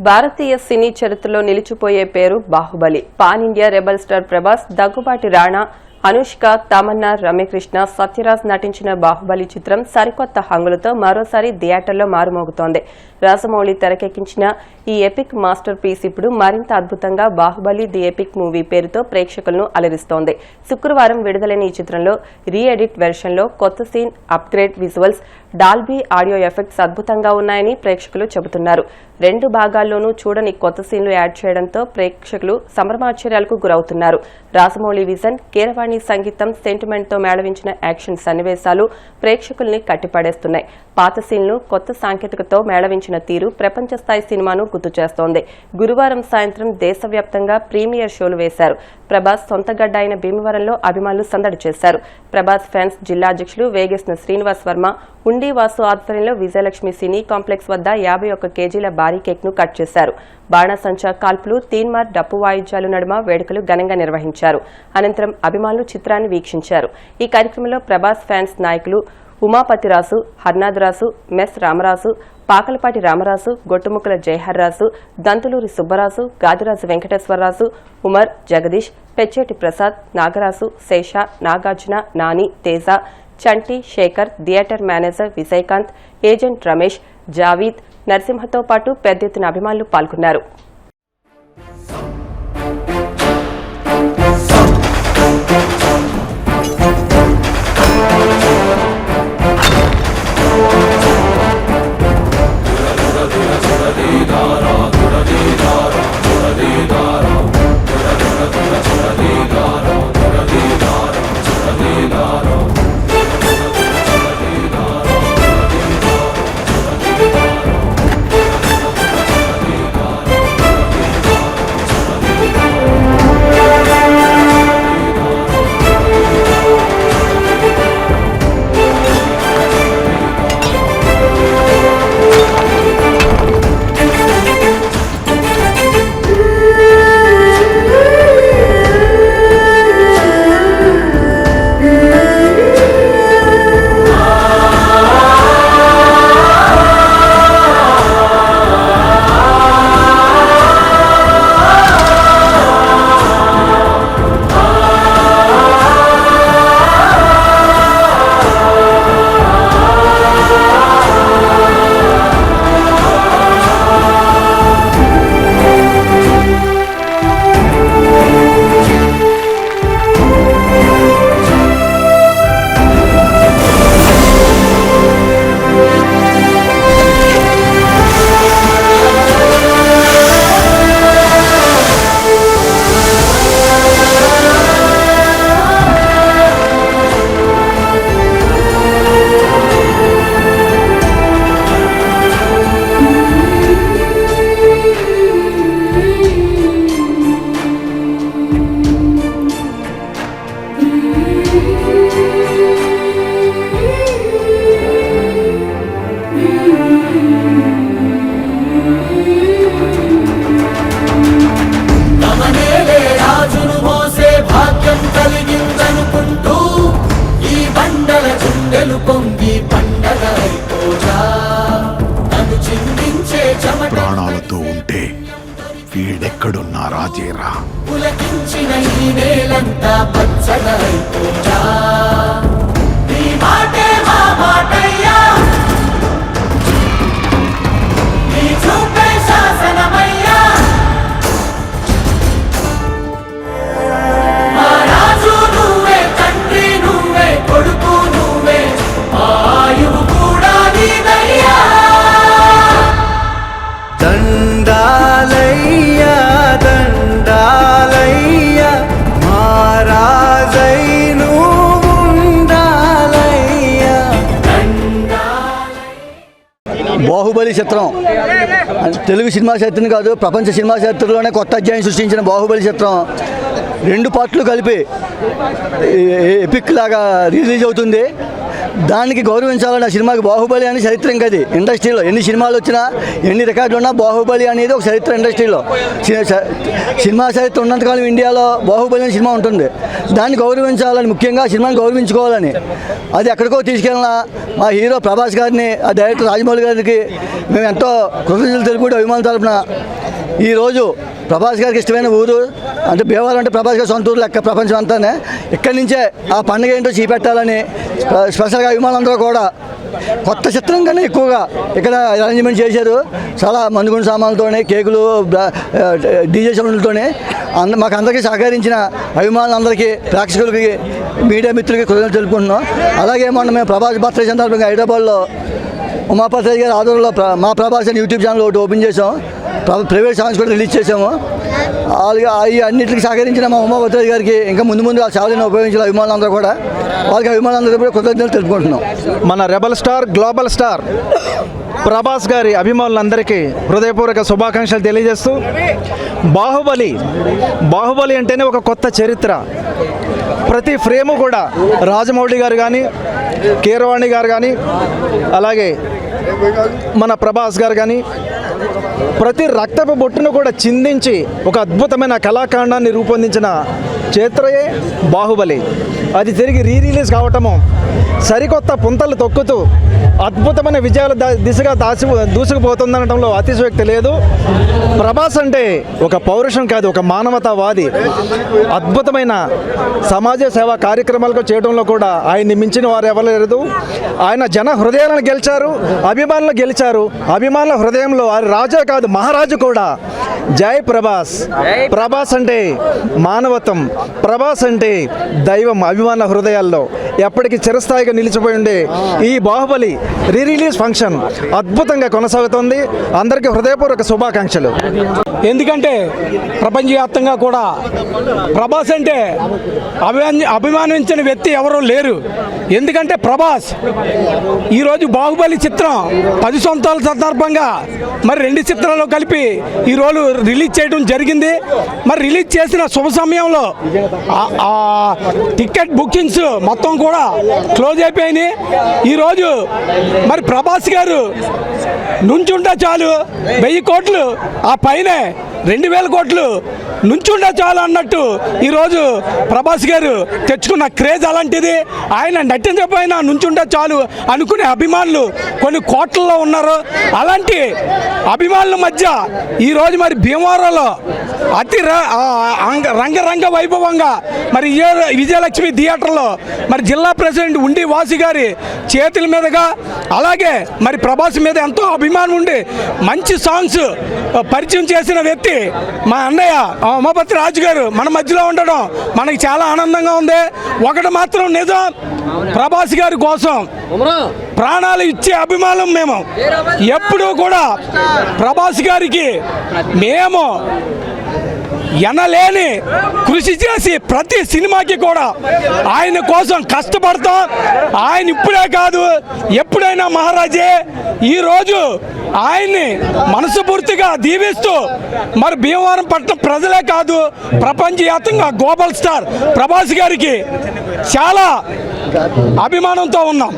భారతీయ సినీ చరిత్రలో నిలిచిపోయే పేరు Baahubali. Pan India rebel star Prabhas, Daggubati Rana, Anushka, Tamannaah, Ramya Krishna, Sathyaraj నటించిన బాహుబలి చిత్రం సరికొత్త హంగులతో మరోసారి థియేటర్లో మారుమోగుతోంది. రాజమౌళి తెరకెక్కించిన ఈ ఎపిక్ మాస్టర్ పీస్ ఇప్పుడు మరింత అద్భుతంగా బాహుబలి ది ఎపిక్ మూవీ పేరుతో ప్రేక్షకులను అలరిస్తోంది. శుక్రవారం విడుదలైన ఈ చిత్రంలో రీ ఎడిట్ వెర్షన్లో కొత్త scene, upgrade visuals, Dolby audio effects అద్భుతంగా ఉన్నాయని ప్రేక్షకులు చెబుతున్నారు. 2 భాగాల్లోనూ చూడని కొత్త సీన్లు యాడ్ చేయడంతో ప్రేక్షకులు సంభ్రమాశ్చర్యాలకు గురవుతున్నారు. రాజమౌళి విజన్, కీరవాణి సంగీతం, సెంటిమెంట్తో మేళవించిన యాక్షన్ సన్నివేశాలు ప్రేక్షకుల్ని కట్టిపడేస్తున్నాయి. పాత సీన్లు కొత్త సాంకేతికతో మేళవించిన తీరు ప్రపంచ స్థాయి సినిమాను గుర్తు చేస్తోంది. గురువారం సాయంత్రం దేశవ్యాప్తంగా ప్రీమియర్ షోలు వేశారు. ప్రభాస్ సొంత గడ్డ అయిన భీమవరంలో అభిమానులు సందడి చేశారు. ప్రభాస్ ఫ్యాన్స్ జిల్లా అధ్యక్షులు వేగేసిన శ్రీనివాస్ వర్మ, ఉండి వాసు ఆధ్వర్యంలో విజయలక్ష్మి సినీ కాంప్లెక్స్ వద్ద 51 కేజీల భారీ కేక్ ను కట్ చేశారు. బాణాసంచా కాల్పులు, తీన్మార్, డప్పు వాయిద్యాలు నడుమ వేడుకలు ఘనంగా నిర్వహించారు. అనంతరం అభిమానులు చిత్రాన్ని వీక్షించారు. ఈ కార్యక్రమంలో ప్రభాస్ ఫ్యాన్స్ నాయకులు ఉమాపతిరాసు, హర్నాథరాసు, మెస్ Ramaraju, Pakalapati Ramaraju, Gottumukkala Jayaharraju, Dantuluri Subbaraju, Gadiraju Venkateswararaju, Umar, Jagadish, Pecheti Prasad, Nagaraju, Sesha, Nagarjuna, Nani, Teja, Chanti, Sekhar, theatre manager Vijayakanth, agent Ramesh, Javeed, నరసింహతో పాటు పెద్ద ఎత్తున అభిమానులు పాల్గొన్నారు. ప్రాణాలతో ఉంటే వీడెక్కడున్నా రాజేరా. పులకించిన ఈ నేలంతా పచ్చగా అయిపోయా. నీ మాటే మా మాటయ్యా, నీ చూపే శాసనమయ్యా. మా రాజు నువ్వే, తండ్రి నువ్వే, కొడుకు నువ్వే, మా ఆయువు కూడా నీదయ్యా. దండాలయ్యా దండాలయ్యా, మహారాజై నువ్వుండాలయ్యా. బాహుబలి చిత్రం తెలుగు సినిమా చరిత్రను కాదు, ప్రపంచ సినిమా చరిత్రలోనే కొత్త అధ్యాయం సృష్టించిన బాహుబలి చిత్రం 2 పార్ట్లు కలిపి ఎపిక్ లాగా రిలీజ్ అవుతుంది. దానికి గౌరవించాలని ఆ సినిమాకి బాహుబలి అని చరిత్ర. ఇంకా అది ఇండస్ట్రీలో ఎన్ని సినిమాలు వచ్చినా, ఎన్ని రికార్డులు ఉన్నా బాహుబలి అనేది ఒక చరిత్ర. ఇండస్ట్రీలో సినిమా చరిత్ర ఉన్నంతకాలం ఇండియాలో బాహుబలి అనే సినిమా ఉంటుంది. దాన్ని గౌరవించాలని, ముఖ్యంగా సినిమాని గౌరవించుకోవాలని అది ఎక్కడికో తీసుకెళ్ళిన మా హీరో ప్రభాస్ గారిని, ఆ డైరెక్టర్ రాజమౌళి గారికి మేము ఎంతో కృతజ్ఞతలు తెలుపుకుంటూ అభిమానుల తరపున ఈరోజు ప్రభాస్ గారికి ఇష్టమైన ఊరు అంటే భీమవరం అంటే ప్రభాస్ గారి సొంత ఊరు లెక్క ప్రపంచం అంతానే. ఇక్కడి నుంచే ఆ పండుగ ఏంటో చూపెట్టాలని స్పెషల్గా అభిమానులందరూ కూడా కొత్త చిత్రం కన్నా ఎక్కువగా ఇక్కడ అరేంజ్మెంట్ చేశారు. చాలా మందుగుండు సామాన్లతోనే, కేకులు, డీజే సౌండ్లతోనే మాకు అందరికీ సహకరించిన అభిమానులందరికీ, ప్రేక్షకులకి, మీడియా మిత్రులకి కృతజ్ఞతలు తెలుపుకుంటున్నాం. అలాగే మొన్న మేము ప్రభాస్ బర్త్డే సందర్భంగా హైదరాబాద్లో ఉమాపతి గారి ఆధ్వర్యంలో మా ప్రభాస్ అని యూట్యూబ్ ఛానల్ ఒకటి ఓపెన్ చేసాం. ప్రైవేట్ సాంగ్స్ కూడా రిలీజ్ చేసాము. ఈ అన్నింటికి సహకరించిన మా ఉమాపతి గారికి ఇంకా ముందు ఆ సేవలను ఉపయోగించిన అభిమానులందరూ కూడా వాళ్ళకి అభిమానులందరూ కూడా కృతజ్ఞతలు తెలుపుకుంటున్నాం. మన rebel star, global star Prabhas గారి అభిమానులందరికీ హృదయపూర్వక శుభాకాంక్షలు తెలియజేస్తూ, బాహుబలి అంటేనే ఒక కొత్త చరిత్ర. ప్రతి ఫ్రేము కూడా రాజమౌళి గారు కానీ, కీరవాణి గారు కానీ, అలాగే మన ప్రభాస్ గారు కానీ ప్రతి రక్తపు బొట్టును కూడా చిందించి ఒక అద్భుతమైన కళాఖండాన్ని రూపొందించిన చరిత్రయే బాహుబలి. అది తిరిగి రిలీజ్ కావటము సరికొత్త పుంతలు తొక్కుతూ అద్భుతమైన విజయాల దిశగా దూసుకుపోతుందనడంలో అతిశయోక్తి లేదు. ప్రభాస్ అంటే ఒక పౌరుషం కాదు, ఒక మానవతావాది. అద్భుతమైన సమాజ సేవా కార్యక్రమాలకు చేయడంలో కూడా ఆయన్ని మించిన వారు ఎవరు లేదు. ఆయన జన హృదయాలను గెలిచారు, అభిమానులు గెలిచారు. అభిమానుల హృదయంలో ఆయన రాజే కాదు, మహారాజు కూడా. జై ప్రభాస్. ప్రభాస్ అంటే మానవత్వం, ప్రభాస్ అంటే దైవం. అభిమానుల హృదయాల్లో ఎప్పటికీ చిరస్థాయిగా నిలిచిపోయి ఉండే ఈ బాహుబలి రిలీజ్ ఫంక్షన్ అద్భుతంగా కొనసాగుతోంది. అందరికీ హృదయపూర్వక శుభాకాంక్షలు. ఎందుకంటే ప్రపంచవ్యాప్తంగా కూడా ప్రభాస్ అంటే అభిమానించిన వ్యక్తి ఎవరూ లేరు. ఎందుకంటే ప్రభాస్ ఈరోజు బాహుబలి చిత్రం 10 సంవత్సరాల సందర్భంగా మరి 2 చిత్రాలు కలిపి ఈరోజు రిలీజ్ చేయడం జరిగింది. మరి రిలీజ్ చేసిన శుభ సమయంలో టికెట్ బుకింగ్స్ మొత్తం కూడా క్లోజ్ అయిపోయినాయి. ఈరోజు మరి ప్రభాస్ గారు నుంచుంటే చాలు 1000 కోట్లు, ఆ పైన 2000 కోట్లు నుంచుండే చాలు అన్నట్టు ఈరోజు ప్రభాస్ గారు తెచ్చుకున్న క్రేజ్ అలాంటిది. ఆయన నటించకపోయినా నుంచుండే చాలు అనుకునే అభిమానులు కొన్ని కోట్లలో ఉన్నారు. అలాంటి అభిమానుల మధ్య ఈరోజు మరి భీమవరంలో అతి రంగరంగ వైభవంగా మరి విజయలక్ష్మి థియేటర్లో మరి జిల్లా ప్రెసిడెంట్ ఉండి వాసి గారి చేతుల మీదుగా, అలాగే మరి ప్రభాస్ మీద ఎంతో అభిమానం ఉండి మంచి సాంగ్స్ పరిచయం చేసిన వ్యక్తి మా అన్నయ్య ఉమాపతి రాజు గారు మన మధ్యలో ఉండడం మనకి చాలా ఆనందంగా ఉంది. ఒకటి మాత్రం నిజం, ప్రభాస్ గారి కోసం ప్రాణాలు ఇచ్చే అభిమానం మేము. ఎప్పుడూ కూడా ప్రభాస్ గారికి మేము ఎనలేని కృషి చేసి ప్రతి సినిమాకి కూడా ఆయన కోసం కష్టపడతాం. ఆయన ఇప్పుడే కాదు, ఎప్పుడైనా మహారాజే. ఈరోజు ఆయన్ని మనస్ఫూర్తిగా దీవిస్తూ మరి భీమవరం పట్టణ ప్రజలే కాదు, ప్రపంచవ్యాప్తంగా గ్లోబల్ స్టార్ ప్రభాస్ గారికి చాలా అభిమానంతో ఉన్నాం.